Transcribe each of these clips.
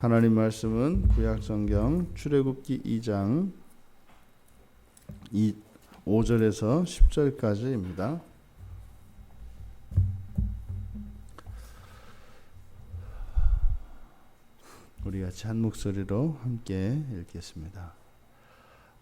하나님 말씀은 구약성경 출애굽기 2장 5절에서 10절까지입니다. 우리 같이 한 목소리로 함께 읽겠습니다.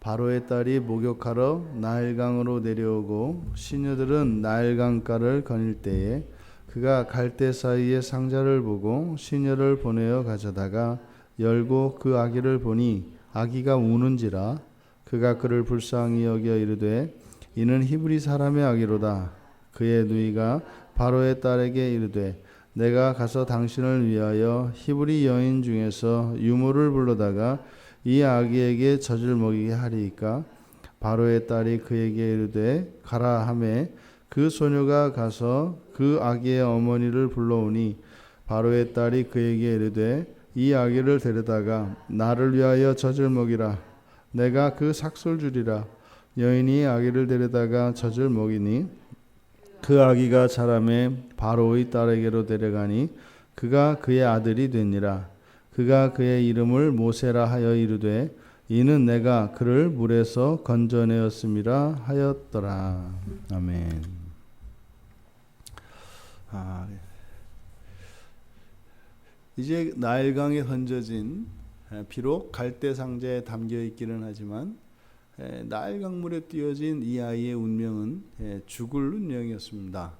바로의 딸이 목욕하러 나일강으로 내려오고 시녀들은 나일강가를 거닐 때에 그가 갈대 사이의 상자를 보고 시녀를 보내어 가져다가 열고 그 아기를 보니 아기가 우는지라 그가 그를 불쌍히 여겨 이르되 이는 히브리 사람의 아기로다. 그의 누이가 바로의 딸에게 이르되 내가 가서 당신을 위하여 히브리 여인 중에서 유모를 불러다가 이 아기에게 젖을 먹이게 하리이까. 바로의 딸이 그에게 이르되 가라 하매 그 소녀가 가서 그 아기의 어머니를 불러오니 바로의 딸이 그에게 이르되 이 아기를 데려다가 나를 위하여 젖을 먹이라. 내가 그 삭솔 주리라. 여인이 아기를 데려다가 젖을 먹이니 그 아기가 자라매 바로의 딸에게로 데려가니 그가 그의 아들이 되니라. 그가 그의 이름을 모세라 하여 이르되 이는 내가 그를 물에서 건져내었음이라 하였더라. 아멘. 이제 나일강에 던져진 비록 갈대 상자에 담겨 있기는 하지만 나일강물에 띄어진 이 아이의 운명은 죽을 운명이었습니다.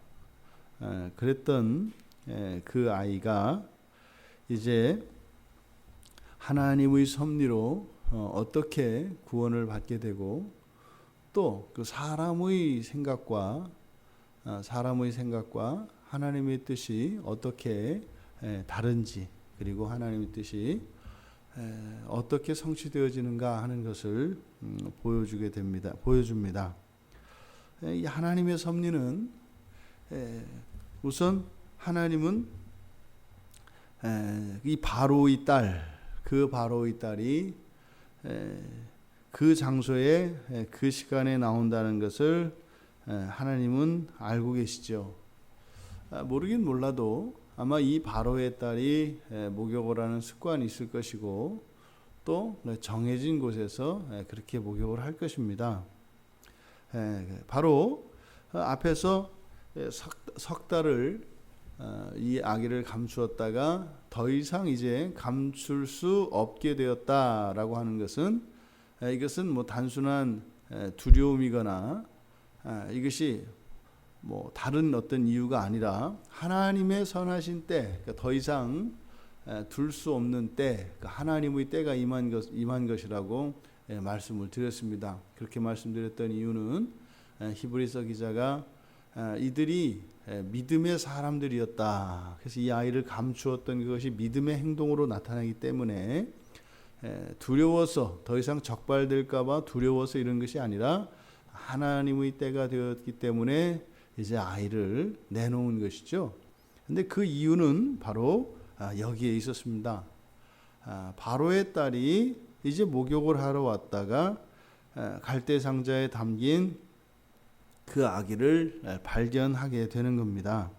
그랬던 그 아이가 이제 하나님의 섭리로 어떻게 구원을 받게 되고 또 그 사람의 생각과 하나님의 뜻이 어떻게 다른지, 그리고 하나님의 뜻이 어떻게 성취되어지는가 하는 것을 보여줍니다. 이 하나님의 섭리는 우선 하나님은 이 바로의 딸, 그 바로의 딸이 그 장소에 그 시간에 나온다는 것을 하나님은 알고 계시죠. 모르긴 몰라도 아마 이 바로의 딸이 목욕을 하는 습관이 있을 것이고 또 정해진 곳에서 그렇게 목욕을 할 것입니다. 바로 앞에서 석 달을 이 아기를 감추었다가 더 이상 이제 감출 수 없게 되었다라고 하는 것은 이것은 뭐 단순한 두려움이거나 이것이 뭐 다른 어떤 이유가 아니라 하나님의 선하신 때, 그러니까 더 이상 둘 수 없는 때, 하나님의 때가 임한 것이라고 말씀을 드렸습니다. 그렇게 말씀드렸던 이유는 히브리서 기자가 이들이 믿음의 사람들이었다. 그래서 이 아이를 감추었던 그것이 믿음의 행동으로 나타나기 때문에 두려워서 더 이상 적발될까 봐 두려워서 이런 것이 아니라 하나님의 때가 되었기 때문에 이제 아이를 내놓은 것이죠. 근데 그 이유는 바로 여기에 있었습니다. 바로의 딸이 이제 목욕을 하러 왔다가 갈대 상자에 담긴 그 아기를 발견하게 되는 겁니다.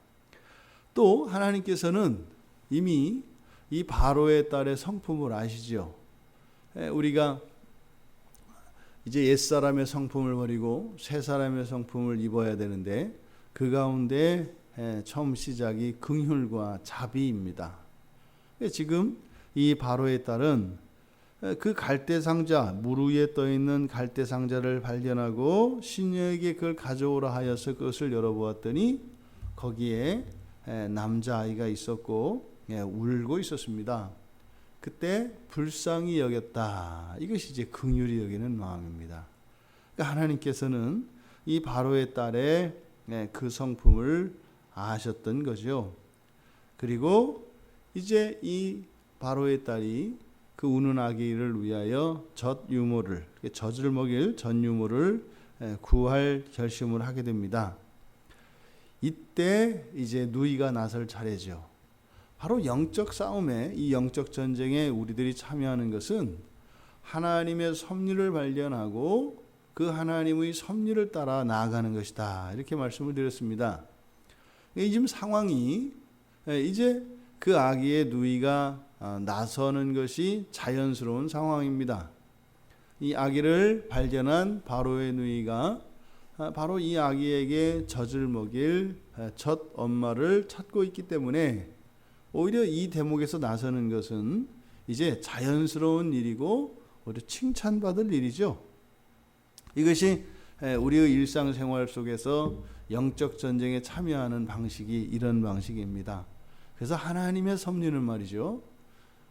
또 하나님께서는 이미 이 바로의 딸의 성품을 아시죠. 우리가 이제 옛사람의 성품을 버리고 새사람의 성품을 입어야 되는데 그 가운데 처음 시작이 긍휼과 자비입니다. 지금 이 바로의 딸은 그 갈대 상자, 물 위에 떠 있는 갈대 상자를 발견하고 시녀에게 그걸 가져오라 하여서 그것을 열어보았더니 거기에 남자아이가 있었고 울고 있었습니다. 그때 불쌍히 여겼다. 이것이 이제 긍휼히 여기는 마음입니다. 그러니까 하나님께서는 이 바로의 딸의 그 성품을 아셨던 거죠. 그리고 이제 이 바로의 딸이 그 우는 아기를 위하여 젖을 먹일 젖유모를 구할 결심을 하게 됩니다. 이때 이제 누이가 나설 차례죠. 바로 영적 싸움에, 이 영적 전쟁에 우리들이 참여하는 것은 하나님의 섭리를 발견하고 그 하나님의 섭리를 따라 나아가는 것이다. 이렇게 말씀을 드렸습니다. 지금 상황이 이제 그 아기의 누이가 나서는 것이 자연스러운 상황입니다. 이 아기를 발견한 바로의 누이가 바로 이 아기에게 젖을 먹일 첫 엄마를 찾고 있기 때문에 오히려 이 대목에서 나서는 것은 이제 자연스러운 일이고 오히려 칭찬받을 일이죠. 이것이 우리의 일상생활 속에서 영적 전쟁에 참여하는 방식이 이런 방식입니다. 그래서 하나님의 섭리는 말이죠,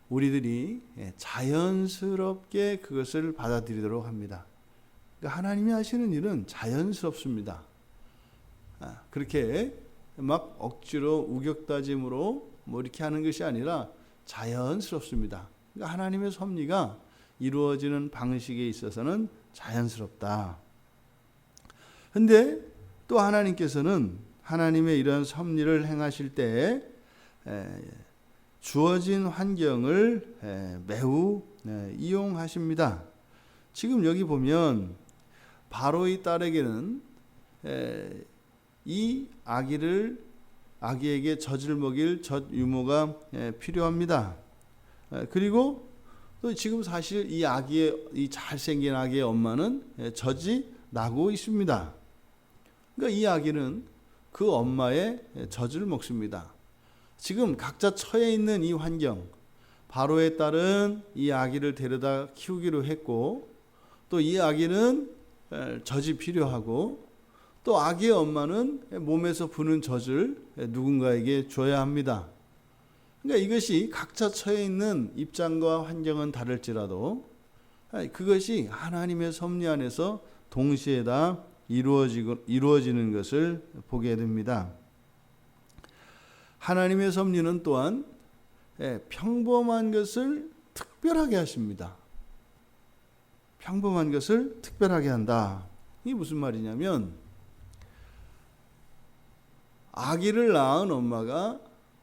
우리들이 자연스럽게 그것을 받아들이도록 합니다. 그러니까 하나님이 하시는 일은 자연스럽습니다. 그렇게 막 억지로 우격다짐으로 뭐 이렇게 하는 것이 아니라 자연스럽습니다. 그러니까 하나님의 섭리가 이루어지는 방식에 있어서는 자연스럽다. 근데 또 하나님께서는 하나님의 이런 섭리를 행하실 때 주어진 환경을 매우 이용하십니다. 지금 여기 보면 바로의 딸에게는 이 아기에게 젖을 먹일 젖 유모가 필요합니다. 그리고 또 지금 사실 이 잘생긴 아기의 엄마는 젖이 나고 있습니다. 그러니까 이 아기는 그 엄마의 젖을 먹습니다. 지금 각자 처해 있는 이 환경, 바로의 딸은 이 아기를 데려다 키우기로 했고, 또 이 아기는 젖이 필요하고, 또 아기의 엄마는 몸에서 부는 젖을 누군가에게 줘야 합니다. 그러니까 이것이 각자 처해 있는 입장과 환경은 다를지라도 그것이 하나님의 섭리 안에서 동시에 다 이루어지는 것을 보게 됩니다. 하나님의 섭리는 또한 평범한 것을 특별하게 하십니다. 평범한 것을 특별하게 한다. 이게 무슨 말이냐면, 아기를 낳은 엄마가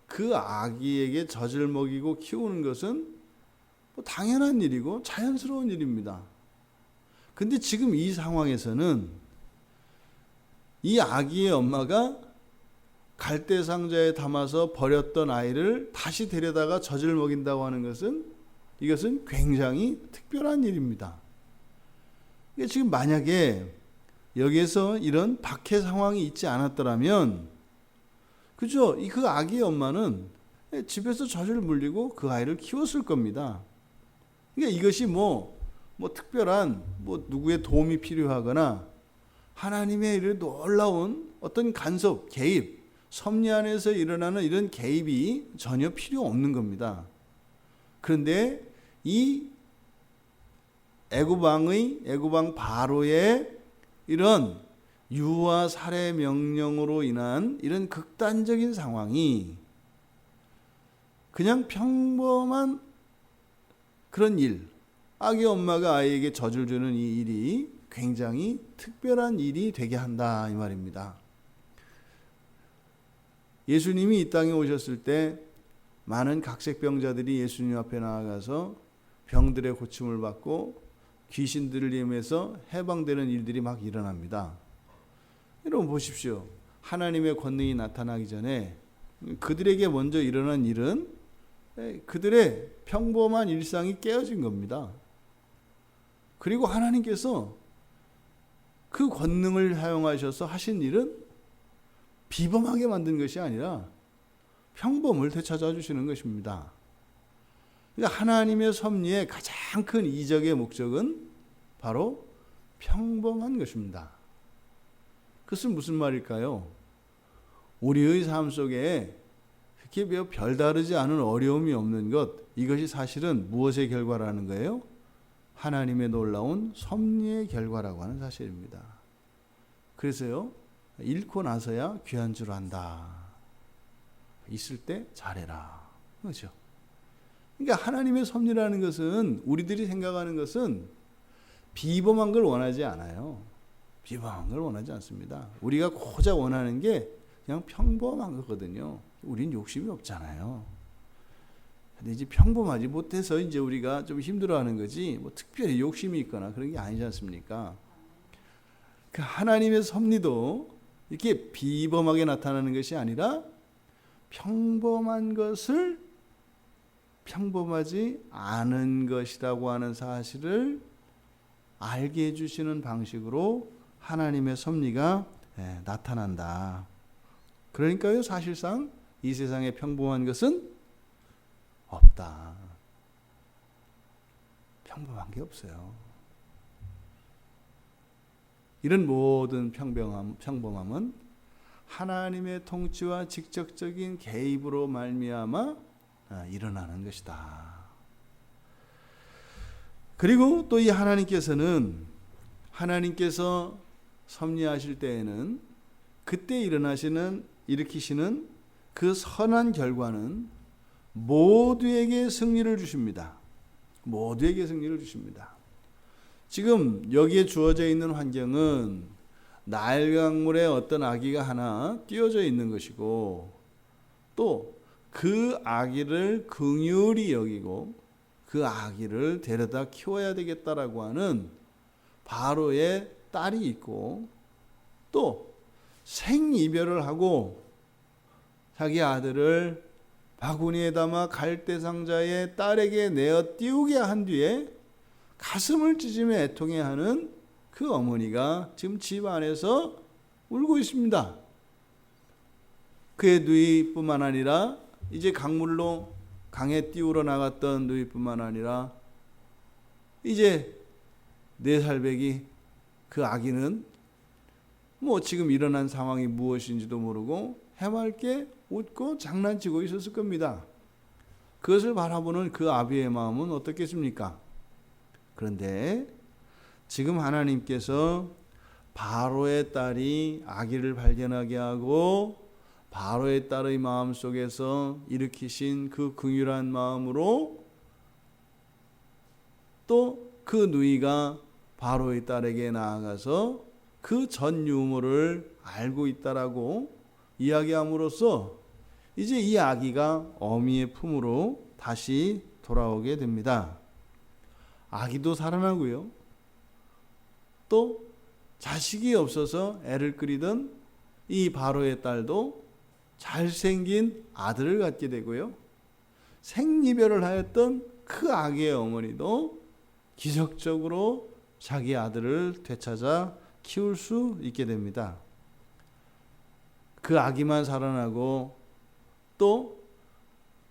그 아기에게 젖을 먹이고 키우는 것은 뭐 당연한 일이고 자연스러운 일입니다. 근데 지금 이 상황에서는 이 아기의 엄마가 갈대 상자에 담아서 버렸던 아이를 다시 데려다가 젖을 먹인다고 하는 것은, 이것은 굉장히 특별한 일입니다. 지금 만약에 여기에서 이런 박해 상황이 있지 않았더라면, 그죠? 그 아기의 엄마는 집에서 젖을 물리고 그 아이를 키웠을 겁니다. 그러니까 이것이 뭐 특별한 누구의 도움이 필요하거나 하나님의 이런 놀라운 어떤 간섭, 개입, 섭리 안에서 일어나는 이런 개입이 전혀 필요 없는 겁니다. 그런데 이 애굽왕 바로의 이런 유아 살해 명령으로 인한 이런 극단적인 상황이 그냥 평범한 그런 일, 아기 엄마가 아이에게 젖을 주는 이 일이 굉장히 특별한 일이 되게 한다, 이 말입니다. 예수님이 이 땅에 오셨을 때 많은 각색병자들이 예수님 앞에 나아가서 병들의 고침을 받고 귀신 들림에서 해방되는 일들이 막 일어납니다. 여러분 보십시오. 하나님의 권능이 나타나기 전에 그들에게 먼저 일어난 일은 그들의 평범한 일상이 깨어진 겁니다. 그리고 하나님께서 그 권능을 사용하셔서 하신 일은 비범하게 만든 것이 아니라 평범을 되찾아 주시는 것입니다. 그러니까 하나님의 섭리의 가장 큰 이적의 목적은 바로 평범한 것입니다. 그것은 무슨 말일까요? 우리의 삶 속에 그렇게 별다르지 않은 어려움이 없는 것, 이것이 사실은 무엇의 결과라는 거예요? 하나님의 놀라운 섭리의 결과라고 하는 사실입니다. 그래서요, 잃고 나서야 귀한 줄 안다. 있을 때 잘해라. 그렇죠? 그러니까 하나님의 섭리라는 것은, 우리들이 생각하는 것은 비범한 걸 원하지 않아요. 비범한 걸 원하지 않습니다. 우리가 고작 원하는 게 그냥 평범한 거거든요. 우린 욕심이 없잖아요. 근데 이제 평범하지 못해서 이제 우리가 좀 힘들어하는 거지, 특별히 욕심이 있거나 그런 게 아니지 않습니까? 그 하나님의 섭리도 이렇게 비범하게 나타나는 것이 아니라 평범한 것을 평범하지 않은 것이라고 하는 사실을 알게 해주시는 방식으로 하나님의 섭리가 나타난다. 그러니까요, 사실상 이 세상에 평범한 것은 없다. 평범한 게 없어요. 이런 모든 평범함은 하나님의 통치와 직접적인 개입으로 말미암아 일어나는 것이다. 그리고 또 이 하나님께서 섭리하실 때에는 그때 일으키시는 그 선한 결과는 모두에게 승리를 주십니다. 모두에게 승리를 주십니다. 지금 여기에 주어져 있는 환경은 나일 강물에 어떤 아기가 하나 띄어져 있는 것이고, 또 그 아기를 긍휼히 여기고 그 아기를 데려다 키워야 되겠다라고 하는 바로의 딸이 있고, 또 생이별을 하고 자기 아들을 바구니에 담아 갈대상자의 딸에게 내어 띄우게 한 뒤에 가슴을 찢으며 애통해하는 그 어머니가 지금 집 안에서 울고 있습니다. 그의 누이뿐만 아니라 이제 강물로 강에 띄우러 나갔던 누이뿐만 아니라 이제 4살배기 그 아기는 지금 일어난 상황이 무엇인지도 모르고 해맑게 웃고 장난치고 있었을 겁니다. 그것을 바라보는 그 아비의 마음은 어떻겠습니까? 그런데 지금 하나님께서 바로의 딸이 아기를 발견하게 하고 바로의 딸의 마음속에서 일으키신 그 긍휼한 마음으로 또 그 누이가 바로의 딸에게 나아가서 그 전 유모를 알고 있다라고 이야기함으로써 이제 이 아기가 어미의 품으로 다시 돌아오게 됩니다. 아기도 살아나고요. 또 자식이 없어서 애를 끓이던 이 바로의 딸도 잘생긴 아들을 갖게 되고요. 생이별을 하였던 그 아기의 어머니도 기적적으로 자기 아들을 되찾아 키울 수 있게 됩니다. 그 아기만 살아나고 또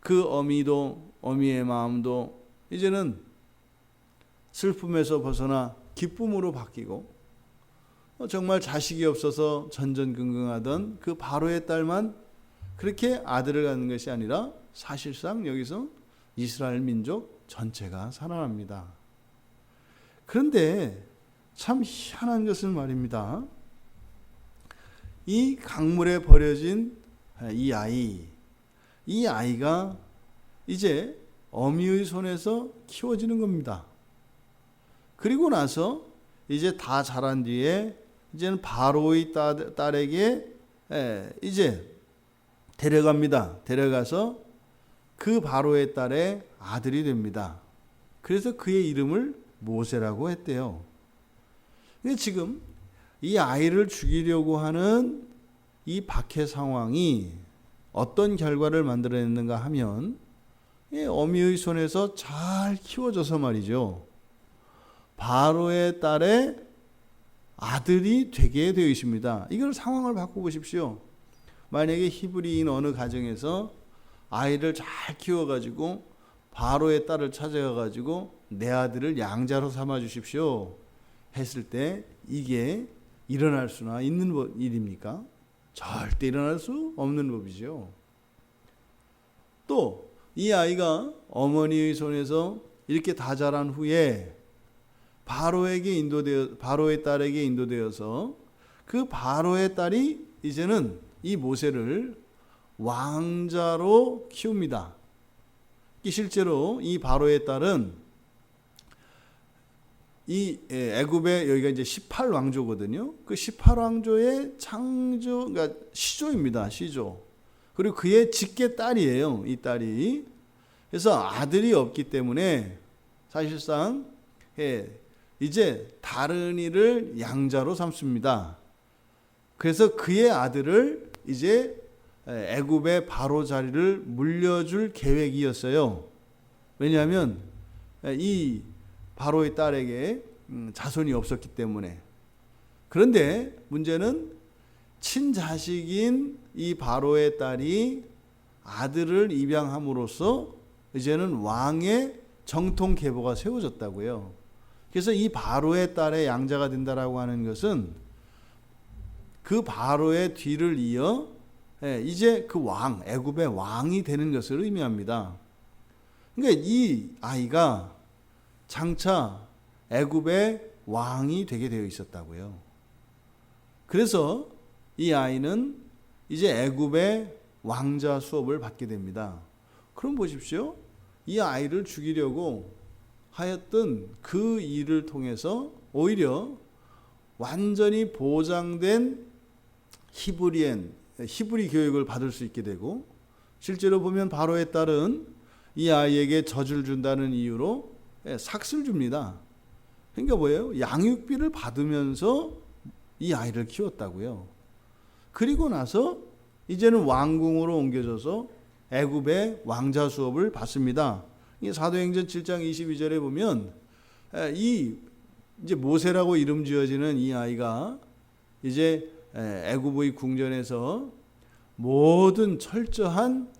그 어미의 마음도 이제는 슬픔에서 벗어나 기쁨으로 바뀌고, 정말 자식이 없어서 전전긍긍하던 그 바로의 딸만 그렇게 아들을 갖는 것이 아니라 사실상 여기서 이스라엘 민족 전체가 살아납니다. 그런데 참 희한한 것은 말입니다. 이 강물에 버려진 이 아이가 이제 어미의 손에서 키워지는 겁니다. 그리고 나서 이제 다 자란 뒤에 이제는 바로의 딸에게 이제 데려갑니다. 데려가서 그 바로의 딸의 아들이 됩니다. 그래서 그의 이름을 모세라고 했대요. 근데 지금 이 아이를 죽이려고 하는 이 박해 상황이 어떤 결과를 만들어냈는가 하면 어미의 손에서 잘 키워져서 말이죠. 바로의 딸의 아들이 되게 되어 있습니다. 이걸 상황을 바꿔보십시오. 만약에 히브리인 어느 가정에서 아이를 잘 키워가지고 바로의 딸을 찾아가가지고 내 아들을 양자로 삼아 주십시오 했을 때 이게 일어날 수나 있는 일입니까? 절대 일어날 수 없는 법이죠. 또 이 아이가 어머니의 손에서 이렇게 다 자란 후에 바로의 딸에게 인도되어서 그 바로의 딸이 이제는 이 모세를 왕자로 키웁니다. 실제로 이 바로의 딸은 이 애굽의 여기가 이제 18왕조거든요. 그 18왕조의 그러니까 시조입니다. 시조. 그리고 그의 직계 딸이에요. 이 딸이. 그래서 아들이 없기 때문에 사실상 이제 다른 이를 양자로 삼습니다. 그래서 그의 아들을 이제 애굽의 바로 자리를 물려줄 계획이었어요. 왜냐하면 이 바로의 딸에게 자손이 없었기 때문에. 그런데 문제는 친자식인 이 바로의 딸이 아들을 입양함으로써 이제는 왕의 정통 계보가 세워졌다고요. 그래서 이 바로의 딸의 양자가 된다라고 하는 것은 그 바로의 뒤를 이어 이제 그 왕, 애굽의 왕이 되는 것을 의미합니다. 그러니까 이 아이가 장차 애굽의 왕이 되게 되어 있었다고요. 그래서 이 아이는 이제 애굽의 왕자 수업을 받게 됩니다. 그럼 보십시오. 이 아이를 죽이려고 하였던 그 일을 통해서 오히려 완전히 보장된 히브리 교육을 받을 수 있게 되고, 실제로 보면 바로의 딸은 이 아이에게 젖을 준다는 이유로 삭슬 줍니다. 그러니까 뭐예요? 양육비를 받으면서 이 아이를 키웠다고요. 그리고 나서 이제는 왕궁으로 옮겨져서 애굽의 왕자 수업을 받습니다. 사도행전 7장 22절에 보면 이제 모세라고 이름 지어지는 이 아이가 이제 애굽의 궁전에서 모든 철저한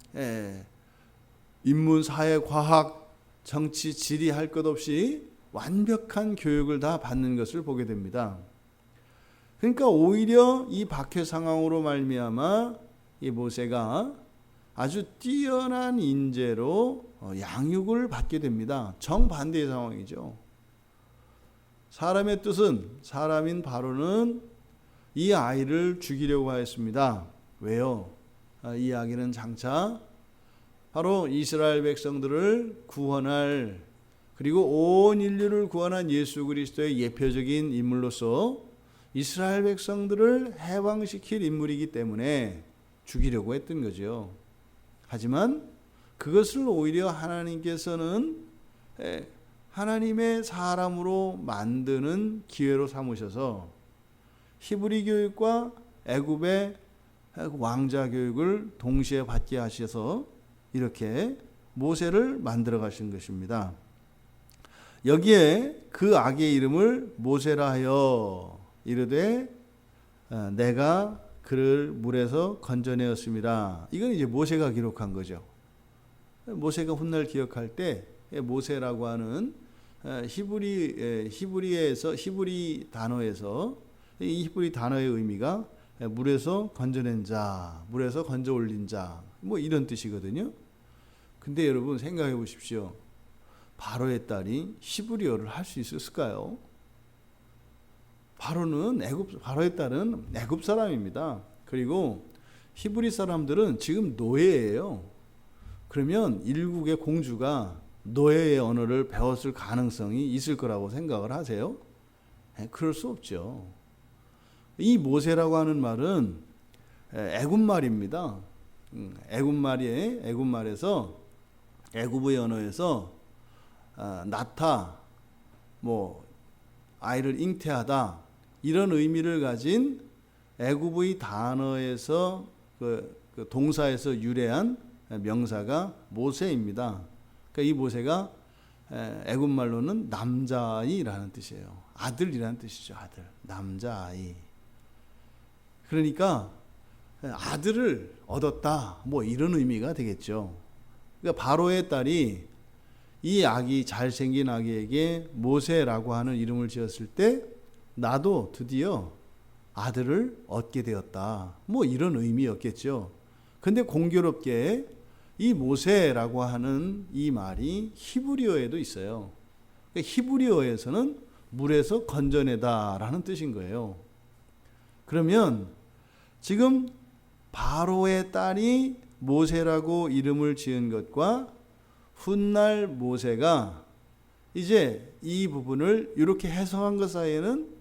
인문, 사회, 과학, 정치, 지리 할 것 없이 완벽한 교육을 다 받는 것을 보게 됩니다. 그러니까 오히려 이 박해 상황으로 말미암아 이 모세가 아주 뛰어난 인재로 양육을 받게 됩니다. 정반대의 상황이죠. 사람의 뜻은, 사람인 바로는 이 아이를 죽이려고 하였습니다. 왜요? 이 아기는 장차 바로 이스라엘 백성들을 구원할, 그리고 온 인류를 구원한 예수 그리스도의 예표적인 인물로서 이스라엘 백성들을 해방시킬 인물이기 때문에 죽이려고 했던 거죠. 하지만 그것을 오히려 하나님께서는 하나님의 사람으로 만드는 기회로 삼으셔서 히브리 교육과 애굽의 왕자 교육을 동시에 받게 하셔서 이렇게 모세를 만들어 가신 것입니다. 여기에 그 아기의 이름을 모세라 하여 이르되 내가 그를 물에서 건져내었습니다. 이건 이제 모세가 기록한 거죠. 모세가 훗날 기억할 때 모세라고 하는 히브리 단어에서 이 히브리 단어의 의미가 물에서 건져낸 자, 물에서 건져 올린 자, 뭐 이런 뜻이거든요. 근데 여러분 생각해 보십시오. 바로의 딸이 히브리어를 할 수 있었을까요? 바로의 딸은 애굽 사람입니다. 그리고 히브리 사람들은 지금 노예예요. 그러면 일국의 공주가 노예의 언어를 배웠을 가능성이 있을 거라고 생각을 하세요? 그럴 수 없죠. 이 모세라고 하는 말은 애굽 말입니다. 애굽말에서 애굽의 언어에서 낳다, 아이를 잉태하다 이런 의미를 가진 애굽의 단어에서 그 동사에서 유래한 명사가 모세입니다. 그러니까 이 모세가 애굽 말로는 남자아이라는 뜻이에요. 아들이라는 뜻이죠. 아들, 남자아이. 그러니까 아들을 얻었다, 이런 의미가 되겠죠. 그러니까 바로의 딸이 이 아기, 잘생긴 아기에게 모세라고 하는 이름을 지었을 때 나도 드디어 아들을 얻게 되었다, 이런 의미였겠죠. 근데 공교롭게 이 모세라고 하는 이 말이 히브리어에도 있어요. 그러니까 히브리어에서는 물에서 건져내다라는 뜻인 거예요. 그러면 지금 바로의 딸이 모세라고 이름을 지은 것과 훗날 모세가 이제 이 부분을 이렇게 해석한 것 사이에는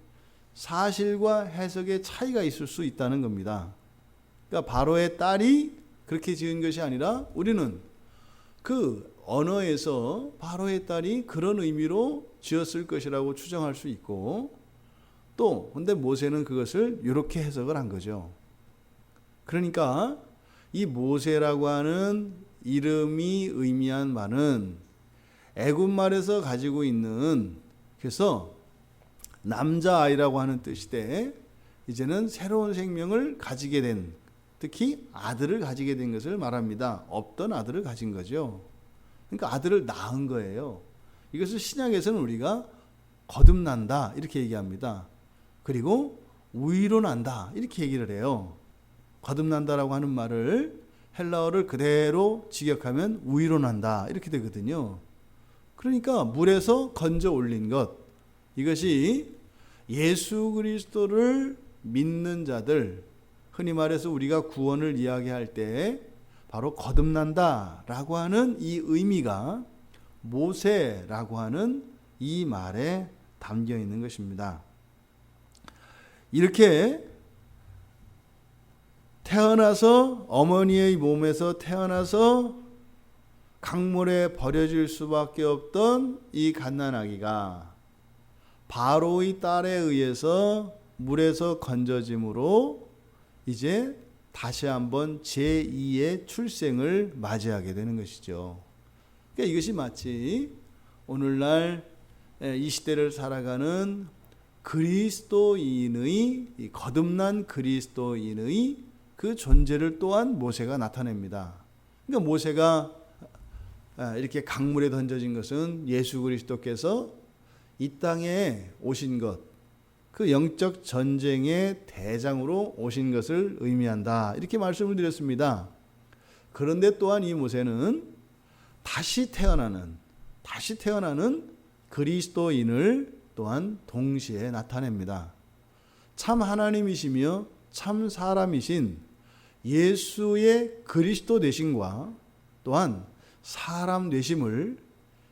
사실과 해석의 차이가 있을 수 있다는 겁니다. 그러니까 바로의 딸이 그렇게 지은 것이 아니라 우리는 그 언어에서 바로의 딸이 그런 의미로 지었을 것이라고 추정할 수 있고, 또 근데 모세는 그것을 이렇게 해석을 한 거죠. 그러니까 이 모세라고 하는 이름이 의미한 바는 애굽 말에서 가지고 있는, 그래서 남자아이라고 하는 뜻인데 이제는 새로운 생명을 가지게 된, 특히 아들을 가지게 된 것을 말합니다. 없던 아들을 가진 거죠. 그러니까 아들을 낳은 거예요. 이것을 신약에서는 우리가 거듭난다 이렇게 얘기합니다. 그리고 우위로 난다 이렇게 얘기를 해요. 거듭난다라고 하는 말을 헬라어를 그대로 직역하면 우위로 난다 이렇게 되거든요. 그러니까 물에서 건져 올린 것, 이것이 예수 그리스도를 믿는 자들, 흔히 말해서 우리가 구원을 이야기할 때 바로 거듭난다라고 하는 이 의미가 모세라고 하는 이 말에 담겨 있는 것입니다. 이렇게 태어나서, 어머니의 몸에서 태어나서 강물에 버려질 수밖에 없던 이 갓난아기가 바로의 딸에 의해서 물에서 건져짐으로 이제 다시 한번 제2의 출생을 맞이하게 되는 것이죠. 그러니까 이것이 마치 오늘날 이 시대를 살아가는 그리스도인의, 거듭난 그리스도인의 그 존재를 또한 모세가 나타냅니다. 그러니까 모세가 이렇게 강물에 던져진 것은 예수 그리스도께서 이 땅에 오신 것, 그 영적 전쟁의 대장으로 오신 것을 의미한다 이렇게 말씀을 드렸습니다. 그런데 또한 이 모세는 다시 태어나는 그리스도인을 또한 동시에 나타냅니다. 참 하나님이시며 참 사람이신 예수의 그리스도 되심과 또한 사람 되심을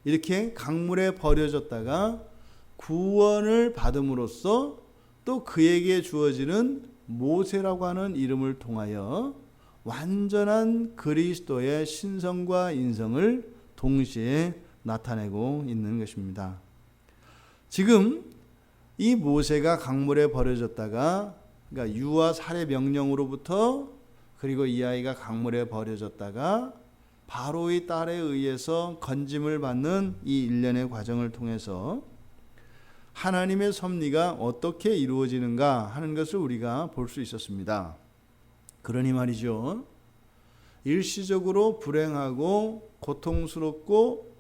이렇게 강물에 버려졌다가 구원을 받음으로써 또 그에게 주어지는 모세라고 하는 이름을 통하여 완전한 그리스도의 신성과 인성을 동시에 나타내고 있는 것입니다. 지금 이 모세가 강물에 버려졌다가, 그러니까 유아 살해 명령으로부터, 그리고 이 아이가 강물에 버려졌다가 바로의 딸에 의해서 건짐을 받는 이 일련의 과정을 통해서 하나님의 섭리가 어떻게 이루어지는가 하는 것을 우리가 볼 수 있었습니다. 그러니 말이죠, 일시적으로 불행하고 고통스럽고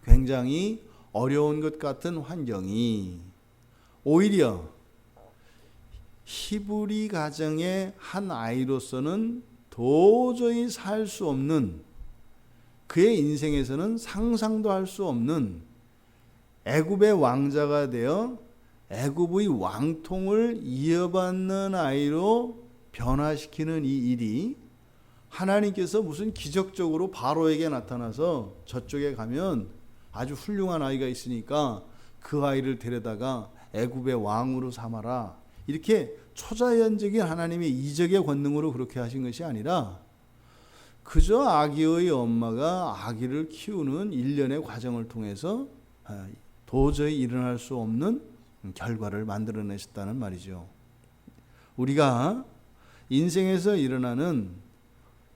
굉장히 어려운 것 같은 환경이 오히려 히브리 가정의 한 아이로서는 도저히 살 수 없는, 그의 인생에서는 상상도 할 수 없는 애굽의 왕자가 되어 애굽의 왕통을 이어받는 아이로 변화시키는 이 일이, 하나님께서 무슨 기적적으로 바로에게 나타나서 저쪽에 가면 아주 훌륭한 아이가 있으니까 그 아이를 데려다가 애굽의 왕으로 삼아라, 이렇게 초자연적인 하나님의 이적의 권능으로 그렇게 하신 것이 아니라 그저 아기의 엄마가 아기를 키우는 일련의 과정을 통해서 도저히 일어날 수 없는 결과를 만들어내셨다는 말이죠. 우리가 인생에서 일어나는,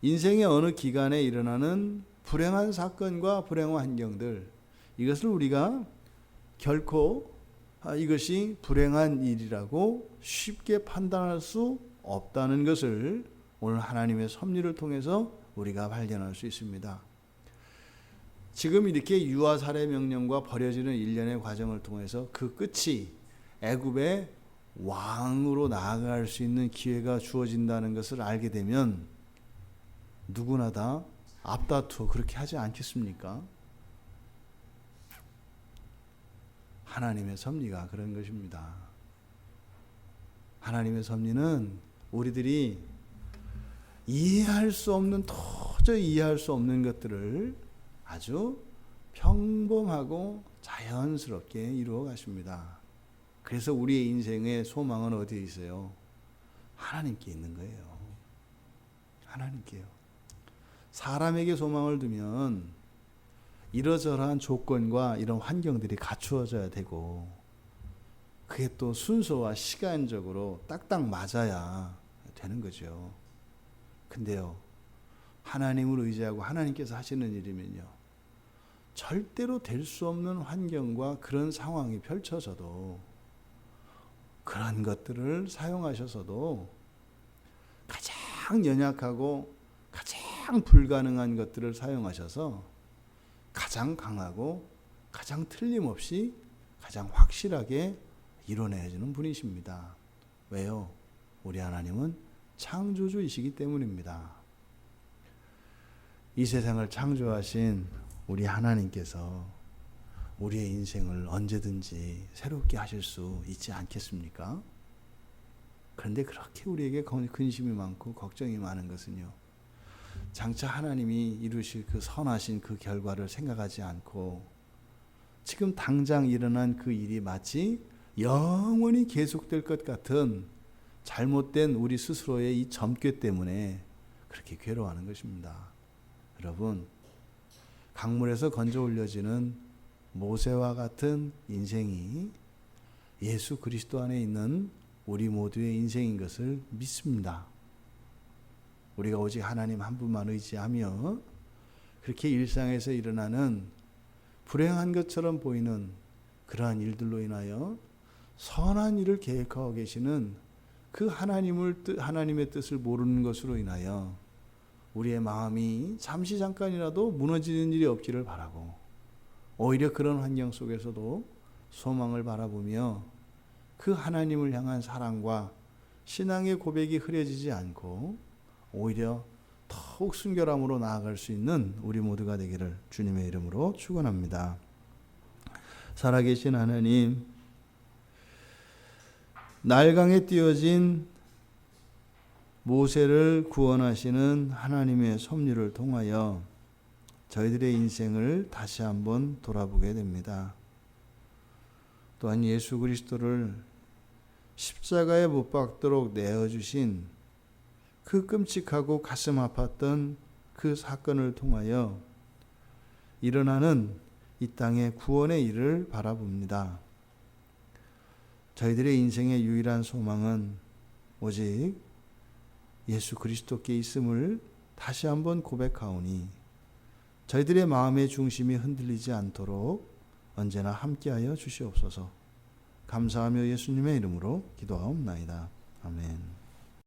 인생의 어느 기간에 일어나는 불행한 사건과 불행한 환경들, 이것을 우리가 결코 이것이 불행한 일이라고 쉽게 판단할 수 없다는 것을 오늘 하나님의 섭리를 통해서 우리가 발견할 수 있습니다. 지금 이렇게 유아 살해 명령과 버려지는 일련의 과정을 통해서 그 끝이 애굽의 왕으로 나아갈 수 있는 기회가 주어진다는 것을 알게 되면 누구나 다 앞다투어 그렇게 하지 않겠습니까? 하나님의 섭리가 그런 것입니다. 하나님의 섭리는 우리들이 이해할 수 없는, 도저히 이해할 수 없는 것들을 아주 평범하고 자연스럽게 이루어 가십니다. 그래서 우리의 인생의 소망은 어디에 있어요? 하나님께 있는 거예요. 하나님께요. 사람에게 소망을 두면 이러저러한 조건과 이런 환경들이 갖추어져야 되고, 그게 또 순서와 시간적으로 딱딱 맞아야 되는 거죠. 근데요, 하나님을 의지하고 하나님께서 하시는 일이면요, 절대로 될 수 없는 환경과 그런 상황이 펼쳐져도 그런 것들을 사용하셔서도 가장 연약하고 가장 불가능한 것들을 사용하셔서 가장 강하고 가장 틀림없이 가장 확실하게 이뤄내주는 분이십니다. 왜요? 우리 하나님은 창조주이시기 때문입니다. 이 세상을 창조하신 우리 하나님께서 우리의 인생을 언제든지 새롭게 하실 수 있지 않겠습니까? 그런데 그렇게 우리에게 근심이 많고 걱정이 많은 것은요, 장차 하나님이 이루실 그 선하신 그 결과를 생각하지 않고 지금 당장 일어난 그 일이 마치 영원히 계속될 것 같은 잘못된 우리 스스로의 이 점괘 때문에 그렇게 괴로워하는 것입니다. 여러분, 강물에서 건져 올려지는 모세와 같은 인생이 예수 그리스도 안에 있는 우리 모두의 인생인 것을 믿습니다. 우리가 오직 하나님 한 분만 의지하며 그렇게 일상에서 일어나는 불행한 것처럼 보이는 그러한 일들로 인하여 선한 일을 계획하고 계시는 그 하나님의 뜻을 모르는 것으로 인하여 우리의 마음이 잠시 잠깐이라도 무너지는 일이 없기를 바라고, 오히려 그런 환경 속에서도 소망을 바라보며 그 하나님을 향한 사랑과 신앙의 고백이 흐려지지 않고 오히려 더욱 순결함으로 나아갈 수 있는 우리 모두가 되기를 주님의 이름으로 축원합니다. 살아계신 하나님, 날강에 띄어진 모세를 구원하시는 하나님의 섭리를 통하여 저희들의 인생을 다시 한번 돌아보게 됩니다. 또한 예수 그리스도를 십자가에 못 박도록 내어주신 그 끔찍하고 가슴 아팠던 그 사건을 통하여 일어나는 이 땅의 구원의 일을 바라봅니다. 저희들의 인생의 유일한 소망은 오직 예수 그리스도께 있음을 다시 한번 고백하오니 저희들의 마음의 중심이 흔들리지 않도록 언제나 함께하여 주시옵소서. 감사하며 예수님의 이름으로 기도하옵나이다. 아멘.